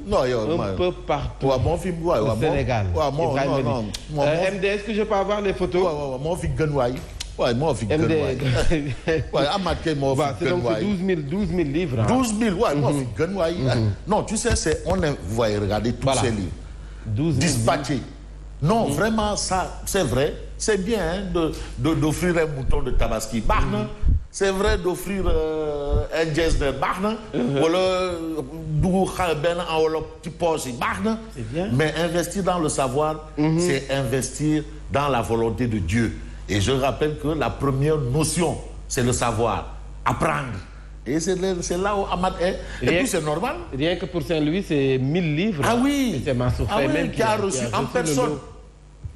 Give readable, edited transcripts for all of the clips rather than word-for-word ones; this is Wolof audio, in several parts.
non yow un peu partout. waaw moo fi waay au Sénégal. waaw moo non non. MD, est-ce que je peux avoir les photos? waaw moo fi gën waay. waaw moo fi gën waay. waaw Amath Kay moo fi gën waay. c'est 12 000 livres. 12 000 waay moo fi gën waay. non tu sais on est vous voyez regardez tous ces livres. 12 000 dispatchés. Non vraiment ça c'est vrai c'est bien hein, d'offrir un mouton de tabaski baax na. C'est vrai d'offrir un geste de baax na. wala dugg benn enveloppe ci poche yi baax na. mais investir dans le savoir. c'est investir dans la volonté de Dieu. Et je rappelle que la première notion c'est le savoir apprendre. Et c'est là où Amath est. Et puis c'est normal. Rien que pour Saint-Louis c'est 1000 livres. Ah oui. Et c'est Mansour Faye même qui a reçu en personne.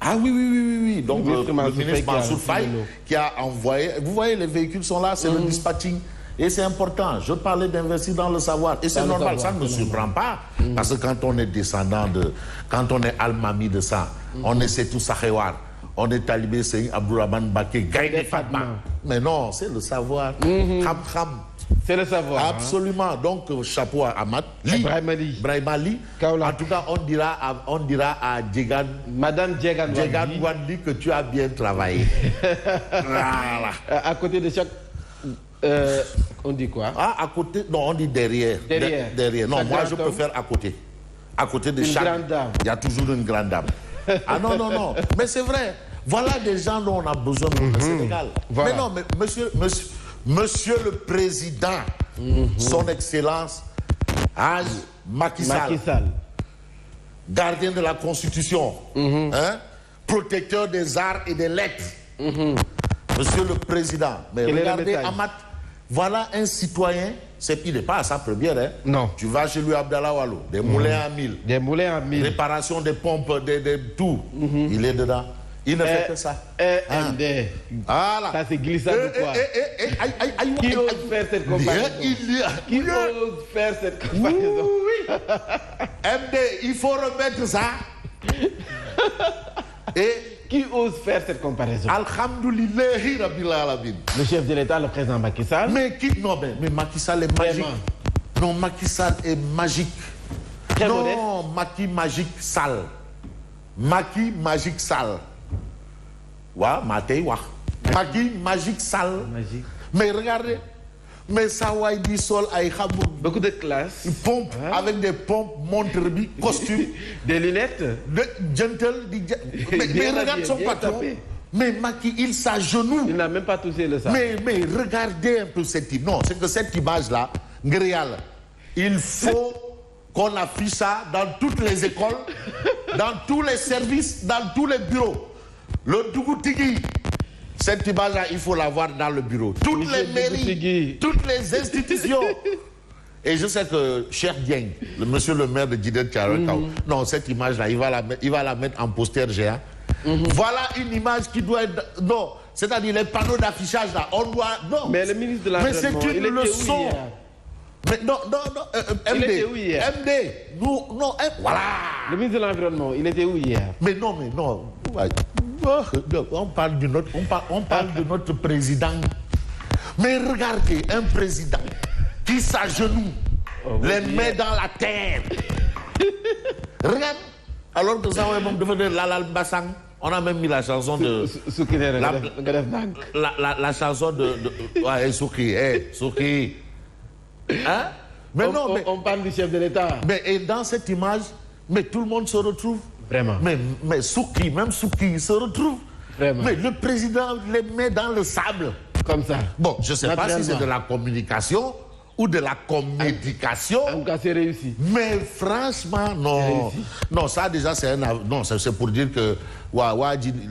Ah oui. Donc le ministre Mansour Faye qui a envoyé. Vous voyez les véhicules sont là, c'est le dispatching. Et c'est important. Je parlais d'investir dans le savoir. Et c'est normal, ça ne me surprend pas. Parce que quand on est descendant quand on est almami de ça, on est Sétou Sakhewar, on est talibé Seyni Abdourahmane Mbacké, Gaïndé Fatma. Mais non, c'est le savoir. Xam-xam. C'est le savoir. Absolument. Hein? Donc chapeau à Amath. Ibrahima Ly. En tout cas, on dira à Djegan. Madame Djegan Wandli que tu as bien travaillé. Voilà. À côté de chaque. On dit quoi? À côté. Non, on dit derrière. Derrière. Non, moi je préfère à côté. À côté de chaque. Grande dame. Il y a toujours une grande dame. Ah non. Mais c'est vrai. Voilà des gens dont on a besoin pour le Sénégal. Voilà. Mais non, mais Monsieur le Président, Son Excellence, Hadj Macky Sall, gardien de la Constitution, hein, protecteur des arts et des lettres. Monsieur le Président, mais regardez Amath, voilà un citoyen, il n'est pas à sa première. Hein. Non. Tu vas chez lui Abdallah Wallo, des moulins à 1000. Des moulins à 1000. Réparation des pompes, de tout. Il est dedans. Il ne fait que ça. MD. Voilà. Ça c'est glissant de quoi? Qui ose faire cette comparaison? Qui ose faire cette comparaison? Oui. MD, il faut remettre ça. Et qui ose faire cette comparaison? Alhamdoulillahi Rabbil Alamin. Le chef de l'État, le président Macky Sall. Mais Macky Sall est magique. Non, Macky Sall est magique. Très modeste. Non, Macky Magique Sall. Macky Magique Sall. Macky Magique Sall. Magique. Mais regardez, mais ça waay di sol ay xamul. Beaucoup de classe. Pompe avec des pompes, montre bi, costume. Des lunettes. Gentle. Mais regarde son patron. Mais Macky, il s'agenouille. Il n'a même pas touché le sac. Mais regardez un peu cette image. Non, c'est que cette image-là, Ngrial, il faut qu'on affiche ça dans toutes les écoles, dans tous les services, dans tous les bureaux. Le Dougoutigui, cette image-là, il faut l'avoir dans le bureau. Toutes les mairies, toutes les institutions. Et je sais que Cheikh Dieng, monsieur le maire de Djiddah Thiaroye Kao, non, cette image-là, il va la mettre en poster géant. Voilà une image qui doit être... Non, c'est-à-dire les panneaux d'affichage, là, on doit... Non. Mais le ministre de l'Environnement, mais c'est une leçon. Mais non, MD, non, voilà. Le ministre de l'Environnement, il était où hier? Mais non. On parle de notre président. Mais regardez, un président qui s'agenouille, les mains dans la terre. Regarde. Alors que ça, on devait Lalal Bassang. On a même mis la chanson de... La chanson de... Ouais, Souki. Hein? Mais on parle du chef de l'État. Mais dans cette image, mais tout le monde se retrouve. Vraiment. Mais Souki, même Souki se retrouve. Vraiment. Mais le président les met dans le sable. Comme ça. Bon, je ne sais pas si c'est de la communication ou de la comédication. En tout cas, c'est réussi. Mais franchement, non. Non, ça déjà, c'est pour dire que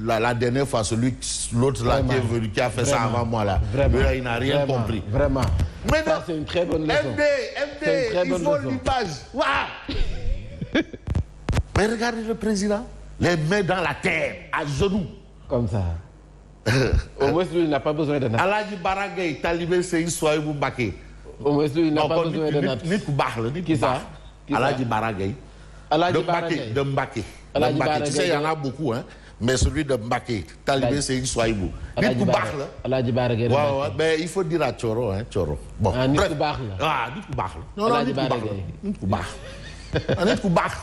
la dernière fois, l'autre là qui est venu, qui a fait ça avant moi là, il n'a rien compris. Vraiment. Mais non, c'est une très bonne leçon. MD, il faut l'image. Mais regardez le président, les mains dans la terre, à genoux. Comme ça. Au moins, lui, il n'a pas besoin de natte. Aladji Baragay, talibé, c'est une soirée vous baquez. Au moins, lui, il n'a pas besoin de natte. Qui ça? Aladji Baragay. De Mbaké. Tu sais, il y en a beaucoup, hein. Mais celui de Mbaké, talibé, c'est une soirée vous. Aladji Baragay. Ouais, mais il faut dire à Choro, hein, Choro. Bon, bref. Non, Nit Baragay. nit ku baax.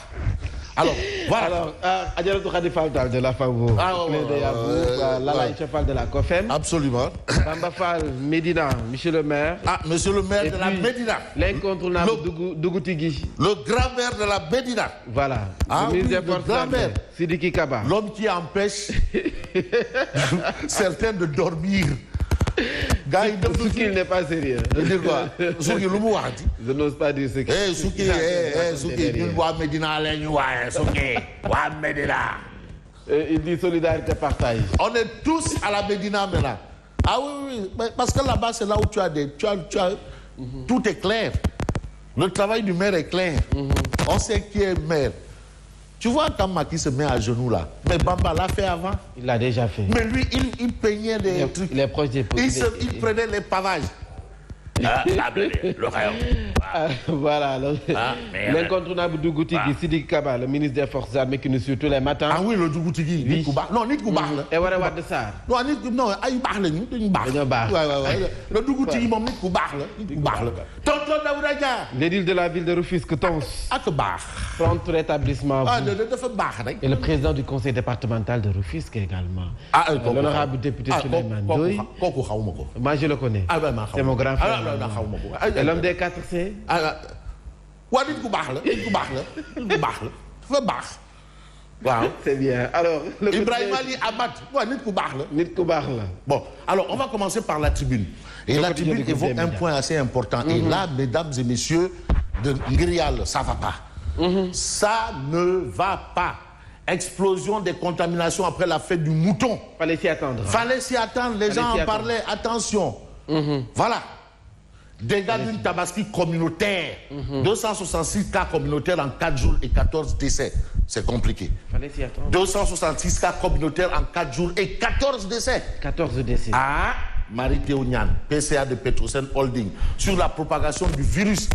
alors voilà alors Adjaratou Khady Fall Tall de la FAO. Lalaye Fall de la COFEM. absolument. Bamba Fall Médina monsieur le maire. monsieur le maire de la Médina. l'incontournable Dougou Tigui. le grand maire de la Médina. voilà. le ministre des Forces armées Sidiki Kaba. l'homme qui empêche certains de dormir. gars yi dem Souki il n'est pas sérieux. dire quoi Souki lu mu waxati. je n'ose pas dire ce que. Souki ñun waa Médina la ñu waaye Souki waa Médina. il dit solidarité partage. on est tous à la Médina maintenant. oui parce que là-bas c'est là où tu as tout est clair. le travail du maire est clair. on sait qui est maire. Tu vois quand Macky se met à genoux là, mais Bamba l'a fait avant. Il l'a déjà fait. Mais lui, il peignait des trucs. Il est proche des il prenait les pavages. Voilà. L'incontournable Dougou Tigui, Sidiki Kaba, le ministre des Forces armées qui nous suit tous les matins. Oui, le Dougou Tigui. Oui. Non, nit ku baax la. Et Wara Wade Sarr. Non, ay baax lañu, dañu baax. Dañoo baax. Le Dougou Tigui moom nit ku baax la. Tonton Daouda Dia. L'édile de la ville de Rufisque Tons. Ak baax. Prompt rétablissement. Dafa baax rek. Et le président du conseil départemental de Rufisque également. L'honorable député Souleymane Ndoye. Kooku xawma ko. Moi je le connais. C'est mon grand frère. Et l'homme des 4C. waa nit ku baax la. dafa baax. waaw c'est bien alors. Ibrahima Ali Abad waa nit ku baax la. bon alors on va commencer par la tribune. et la tribune évoque un point assez important. et là mesdames et messieurs de ngir Yàlla ça va pas. ça ne va pas. explosion des contaminations après la fête du mouton. Fallait s'y attendre. Les gens en parlaient. Attention. Voilà. Dégâts d'une tabaski communautaire. 266 cas communautaires en 4 jours et 14 décès. C'est compliqué. Fallait s'y attendre. 266 cas communautaires en 4 jours et 14 décès. 14 décès. Marie-Théo Niane, PCA de Petrosen Holding, sur la propagation du virus.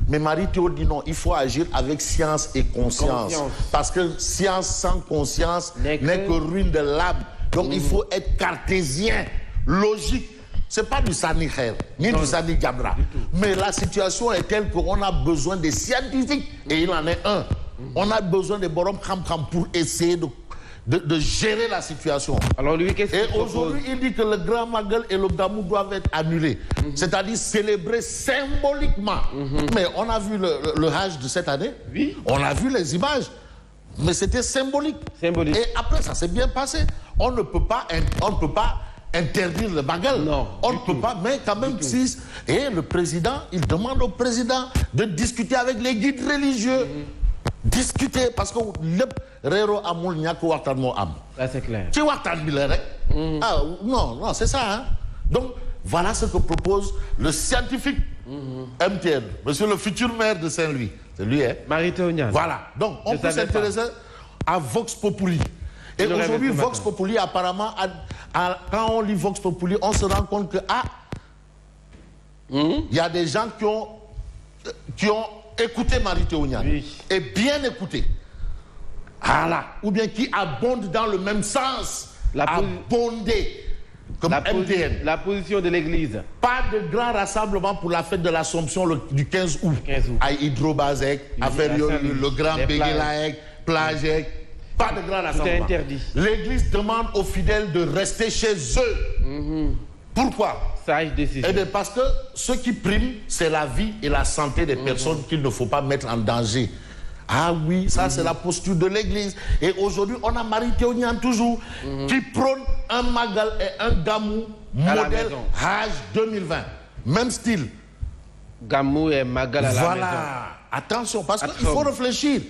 Mais Marie-Théo dit non, il faut agir avec science et conscience. Parce que science sans conscience n'est que ruine de l'âme. Donc il faut être cartésien, logique. C'est pas du Sani-Kher, ni du Sani-Gabra. Mais la situation est telle qu'on a besoin des scientifiques. Et il en est un. On a besoin des Borom Kham pour essayer de gérer la situation. Alors lui, qu'est-ce qu'il propose? Et aujourd'hui, il dit que le Grand Magal et le Gamou doivent être annulés. C'est-à-dire célébrés symboliquement. Mais on a vu le Hajj de cette année. Oui. On a vu les images. Mais c'était symbolique. Et après, ça s'est bien passé. On ne peut pas interdire le Magal. Non. On ne peut pas, mais quand même, si... Et le président, il demande au président de discuter avec les guides religieux. Discuter, parce que le Rero Amoul Nyako Wartan Mo Am. Ça, c'est clair. Tu Wartan Bilerek. Non, c'est ça. Hein? Donc, voilà ce que propose le scientifique MTN, monsieur le futur maire de Saint-Louis. C'est lui, hein? Marie-Théo Niane. Voilà. Donc, on peut s'intéresser à Vox Populi. Et aujourd'hui, Vox Populi, apparemment, quand on lit Vox Populi, on se rend compte que, il y a des gens qui ont écouté Marie-Théo Niane. Oui. Et bien écouté. Voilà. Ou bien qui abondent dans le même sens. Abonder. Comme MTN. La position de l'église. Pas de grand rassemblement pour la fête de l'Assomption du 15 août. À Hydrobazek, à le Grand Béguélaek, Plagec. Pas de grand rassemblement. C'est interdit. L'église demande aux fidèles de rester chez eux. Pourquoi? Sage décision. Eh bien, parce que ce qui prime, c'est la vie et la santé des personnes qu'il ne faut pas mettre en danger. Ah oui, ça c'est la posture de l'église. Et aujourd'hui, on a Marie-Théo Niane toujours qui prône un Magal et un Gamou modèle Hajj 2020. Même style. Gamou et Magal à la maison. Voilà. Attention, parce qu'il faut réfléchir.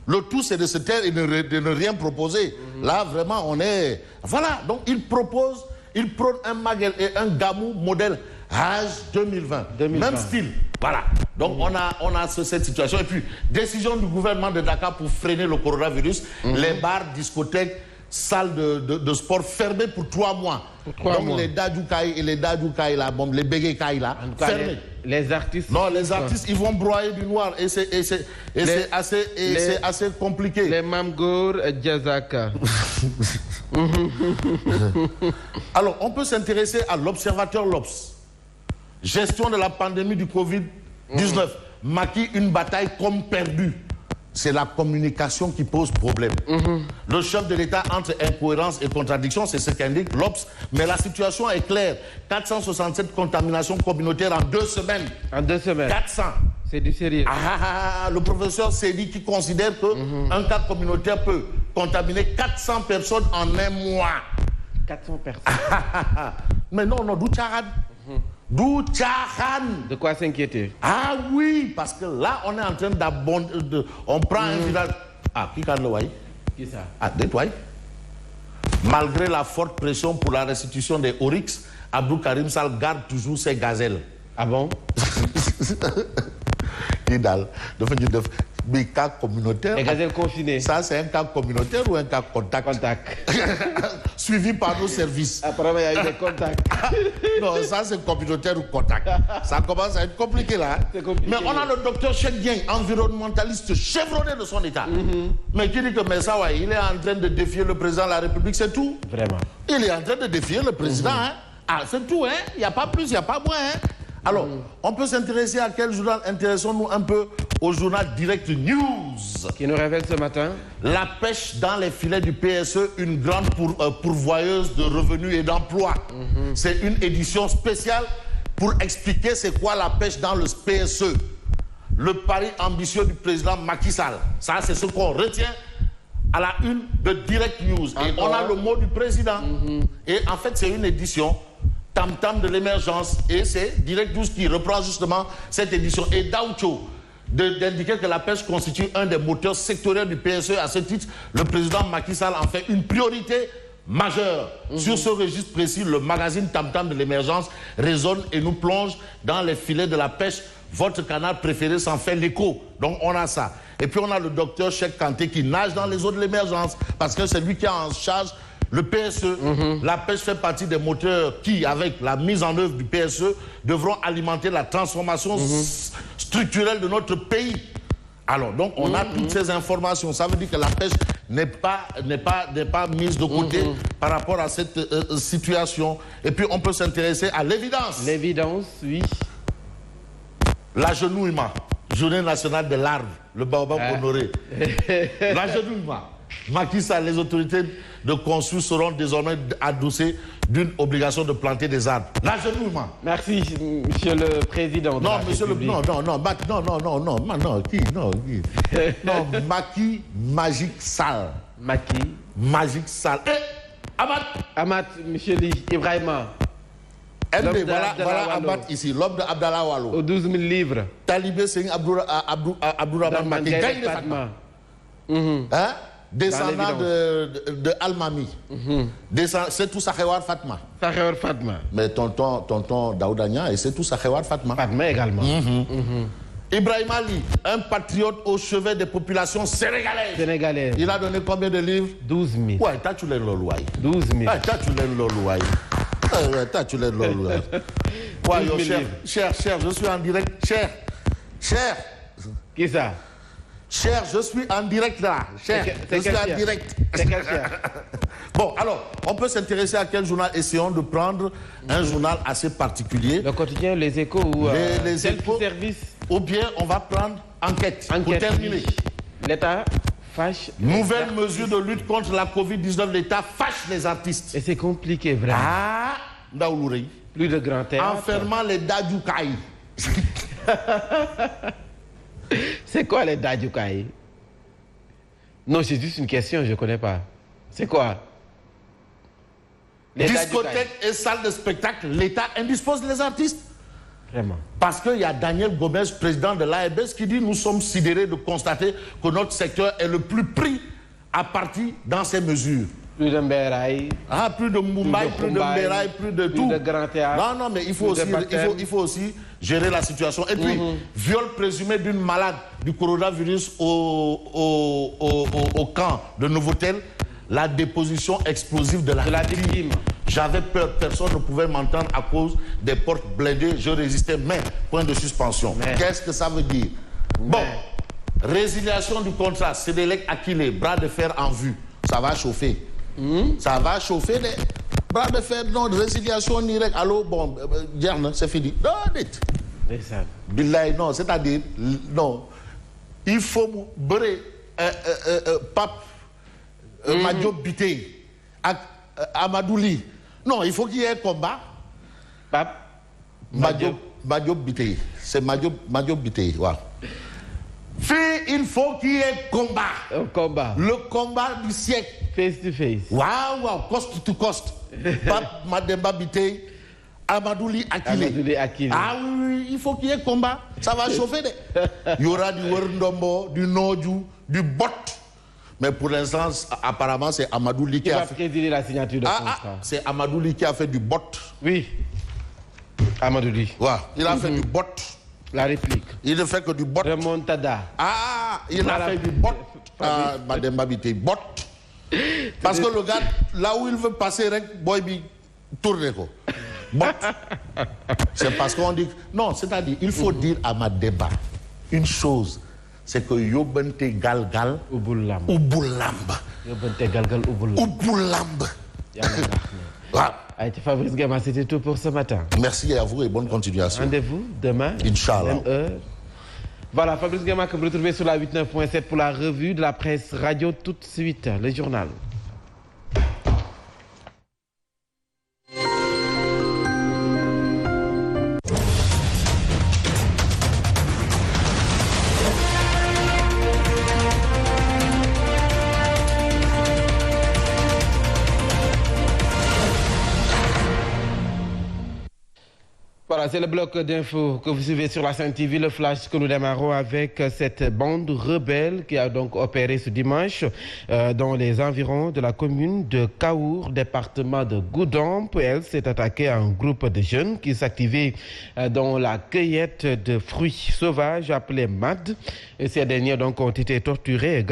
Le tout, c'est de se taire et de ne rien proposer. Là, vraiment, on est... Voilà. Donc, il prône un Magal et un Gamou modèle Hajj 2020. Même style. Voilà. Donc, on a cette situation. Et puis, décision du gouvernement de Dakar pour freiner le coronavirus. Les bars, discothèques, salles de sport fermées pour 3 mois. Donc, les Dadjoukaï et les Dadjoukaï, là, bon, les Béguékaï, là, fermés. Les artistes... Non, les artistes, ils vont broyer du noir. Et c'est assez compliqué. Les Mamgour et Djazaka. Alors, on peut s'intéresser à l'observateur L'Obs. Gestion de la pandémie du Covid-19. Macky, une bataille comme perdue. c'est la communication qui pose problème. Le chef de l'État entre incohérence et contradiction, c'est ce qu'indique l'Obs, mais la situation est claire. 467 contaminations communautaires en 2 semaines. En 2 semaines. 400. C'est du sérieux. Le professeur Seydi qui considère qu'un cas communautaire peut contaminer 400 personnes en un mois. 400 personnes. Mais non, d'où Tcharan. D'où Tcharan. De quoi s'inquiéter? Ah oui, parce que là, on est en train d'abonder. On prend un village. Ah, qui garde le Wai? Qui ça? Ah, détoile. Malgré la forte pression pour la restitution des Oryx, Abdou Karim Sall garde toujours ses gazelles. Ah bon? Mais cas communautaire. Les gazelles confinées. Ça, c'est un cas communautaire ou un cas contact? Contact. Suivi par nos services. Apparemment, il y a eu des contacts. Non, ça, c'est communautaire ou contact. Ça commence à être compliqué, là. C'est compliqué. Mais on a le docteur Cheikh Dieng, environnementaliste chevronné de son État. Mais qui dit que Messawa, il est en train de défier le président de la République, c'est tout. Vraiment. Il est en train de défier le président, hein. Ah, c'est tout, hein. Il n'y a pas plus, il n'y a pas moins, hein. Alors, on peut s'intéresser à quel journal? Intéressons-nous un peu au journal Direct News. Qui nous révèle ce matin? La pêche dans les filets du PSE, une grande pourvoyeuse de revenus et d'emplois. C'est une édition spéciale pour expliquer c'est quoi la pêche dans le PSE. Le pari ambitieux du président Macky Sall. Ça, c'est ce qu'on retient à la une de Direct News. Et on a le mot du président. Et en fait, c'est une édition tam-tam de l'émergence, et c'est Direct News qui reprend justement cette édition. Et Daoucho d'indiquer que la pêche constitue un des moteurs sectoriels du PSE. À ce titre, le président Macky Sall en fait une priorité majeure. Sur ce registre précis, le magazine tam-tam de l'émergence résonne et nous plonge dans les filets de la pêche. Votre canal préféré s'en fait l'écho. Donc on a ça. Et puis on a le docteur Cheikh Kanté qui nage dans les eaux de l'émergence, parce que c'est lui qui a en charge le PSE. La pêche fait partie des moteurs qui, avec la mise en œuvre du PSE, devront alimenter la transformation structurelle de notre pays. Alors, donc, on a toutes ces informations. Ça veut dire que la pêche n'est pas mise de côté par rapport à cette situation. Et puis, on peut s'intéresser à l'évidence. L'évidence, oui. L'agenouillement. Journée nationale de l'arbre. Le baobab honoré. L'agenouillement. Macky Sall, les autorités de construire seront désormais adossées d'une obligation de planter des arbres. L'agenouillement. Merci, monsieur le président. Non, monsieur le... Non, Macky Magique Sall. Macky Magique Sall. Amat, monsieur Ibrahima. Voilà Amat ici, l'homme de Abdallah Wallo. Aux 12 000 livres. Talibé Singh Abdourahmane Macky. Gagne de Fatma. Hein? Descendant de Almami. C'est tout Sakhewar Fatma. Sakhewar Fatma. Mais tonton Daoudania, et c'est tout Sakhewar Fatma. Fatma également. Ibrahim Ali, un patriote au chevet des populations sénégalaises. Il a donné combien de livres? 12 000. Ouais, t'as tu l'es l'Olouaï. 12 000. T'as tu l'es l'Olouaï. T'as tu l'es l'Olouaï. Ouais, cher, je suis en direct. Cher. Qui ça? Cher, je suis en direct là. Cher, je suis en direct. C'est quel cher? Bon, alors, on peut s'intéresser à quel journal? Essayons de prendre un journal assez particulier. Le quotidien, les Échos ou les Échos, service. Ou bien on va prendre enquête. Pour terminer. L'État fâche. Nouvelle mesure de lutte contre la Covid-19. L'État fâche les artistes. Et c'est compliqué, vraiment. Ah, Ndaoulourei. Plus de grand théâtre. Enfermant les Dadjoukaï. C'est quoi les Dadjoukaï? Non, c'est juste une question, je ne connais pas. C'est quoi? Les discothèques et salles de spectacle, l'État indispose les artistes. Vraiment. Parce qu'il y a Daniel Gomez, président de l'AEBES, qui dit « Nous sommes sidérés de constater que notre secteur est le plus pris à partie dans ces mesures. » Plus de Mberaï. Ah, plus de Mumbai, plus de Mberaï, plus de tout. Plus de grand théâtre. Non, mais il faut aussi gérer la situation. Et puis, viol présumé d'une malade du coronavirus au camp de Novotel, la déposition explosive de la victime. J'avais peur, personne ne pouvait m'entendre à cause des portes blindées. Je résistais, mais point de suspension. Qu'est-ce que ça veut dire? Bon, résiliation du contrat, Sédélec Akile, bras de fer en vue. Ça va chauffer. Ça va chauffer les bras de fer, non, de résiliation directe. Allô, bon, c'est fini. Non, dites. Billahi, non, c'est-à-dire, non. il faut mu bëre Pape Madiop Bitèye ak Amadou Ly non il faut qu'il y ait un combat. Pape Madiop Bitèye c'est Madiop Bitèye waaw. fii il faut qu'il y ait combat. Un combat. Le combat du siècle. Face to face. waaw coste to coste. Pape Mademba Bitèye Amadou Ly Akile. Ah oui, il faut qu'il y ait combat. Ça va chauffer de. Il y aura du wër ndombo, du nooju, du bot. Mais pour l'instant, apparemment, c'est Amadou Ly qui a fait... présider la signature de contrat. C'est Amadou Ly qui a fait du bot. Oui. Amadou Ly. Ouais, il a fait du bot. La réplique. Il ne fait que du bot. Remontada. Il a fait du bot. Mademba Bitèye, bot. Parce que le gars, là où il veut passer, boy, il tourne quoi. Bot. C'est parce qu'on dit... Non, c'est-à-dire, il faut dire à Mademba une chose. C'est que yóbbante galgal ubul lamb. Yóbbante galgal ubul lamb. Waaw. Fabrice Gama, c'était tout pour ce matin. Merci à vous et bonne continuation. Rendez-vous demain. Inch'Allah. Même heure. Voilà, Fabrice Gama que vous retrouvez sur la 89.7 pour la revue de la presse radio tout de suite, le journal. Voilà, c'est le bloc d'infos que vous suivez sur la Sen TV, le flash que nous démarrons avec cette bande rebelle qui a donc opéré ce dimanche dans les environs de la commune de Kaour, département de Goudomp. Elle s'est attaquée à un groupe de jeunes qui s'activaient dans la cueillette de fruits sauvages appelés MAD. Et ces derniers donc ont été torturés